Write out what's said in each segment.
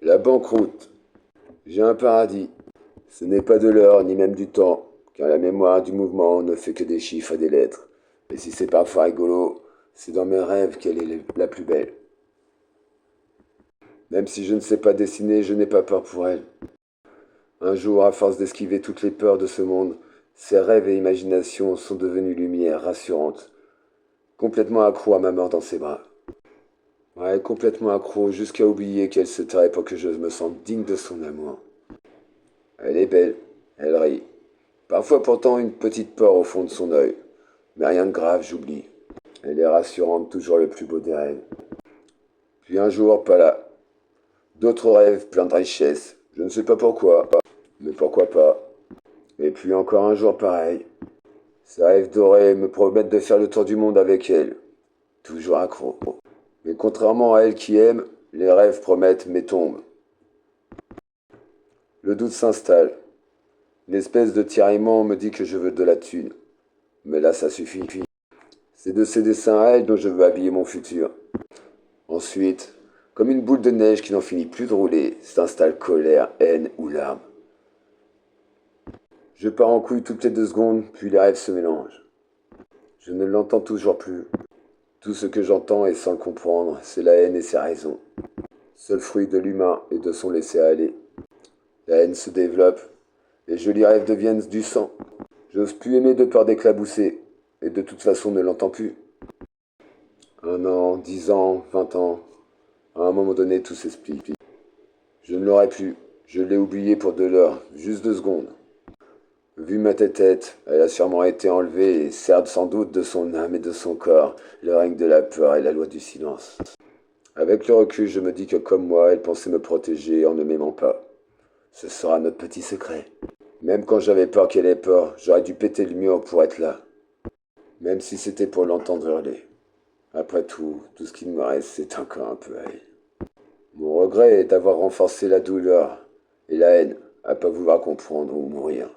La banqueroute. J'ai un paradis. Ce n'est pas de l'heure ni même du temps, car la mémoire du mouvement ne fait que des chiffres et des lettres. Et si c'est parfois rigolo, c'est dans mes rêves qu'elle est la plus belle. Même si je ne sais pas dessiner, je n'ai pas peur pour elle. Un jour, à force d'esquiver toutes les peurs de ce monde, ses rêves et imaginations sont devenus lumière rassurante, complètement accro à ma mort dans ses bras. Ouais, complètement accro jusqu'à oublier qu'elle se tairait pour que je me sente digne de son amour. Elle est belle, elle rit. Parfois pourtant une petite peur au fond de son œil. Mais rien de grave, j'oublie. Elle est rassurante, toujours le plus beau des rêves. Puis un jour, pas là. D'autres rêves pleins de richesses. Je ne sais pas pourquoi, mais pourquoi pas. Et puis encore un jour pareil. Ces rêves dorés me promettent de faire le tour du monde avec elle. Toujours accro. Mais contrairement à elle qui aime, les rêves promettent mais tombent. Le doute s'installe. Une espèce de tiraillement me dit que je veux de la thune. Mais là, ça suffit. C'est de ces dessins à elle dont je veux habiller mon futur. Ensuite, comme une boule de neige qui n'en finit plus de rouler, s'installe colère, haine ou larmes. Je pars en couille toutes les 2 secondes, puis les rêves se mélangent. Je ne l'entends toujours plus. Tout ce que j'entends, et sans le comprendre, c'est la haine et ses raisons. Seul fruit de l'humain et de son laisser-aller. La haine se développe, les jolis rêves deviennent du sang. J'ose plus aimer de peur d'éclabousser, et de toute façon ne l'entends plus. 1 an, 10 ans, 20 ans, à un moment donné tout s'explique. Je ne l'aurai plus, je l'ai oublié pour de l'heure, juste 2 secondes. Vu ma tête, elle a sûrement été enlevée et sert sans doute de son âme et de son corps le règne de la peur et la loi du silence. Avec le recul, je me dis que comme moi, elle pensait me protéger en ne m'aimant pas. Ce sera notre petit secret. Même quand j'avais peur qu'elle ait peur, j'aurais dû péter le mur pour être là. Même si c'était pour l'entendre hurler. Après tout ce qu'il me reste, c'est encore un peu à elle. Mon regret est d'avoir renforcé la douleur et la haine, à pas vouloir comprendre ou mourir.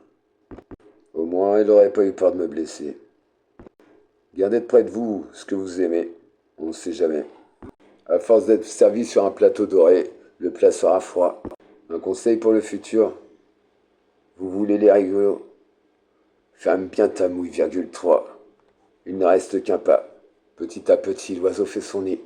Au moins, elle n'aurait pas eu peur de me blesser. Gardez de près de vous ce que vous aimez, on ne sait jamais. À force d'être servi sur un plateau doré, le plat sera froid. Un conseil pour le futur, vous voulez les rigolos? Ferme bien ta mouille, virgule 3. Il ne reste qu'un pas. Petit à petit, l'oiseau fait son nid.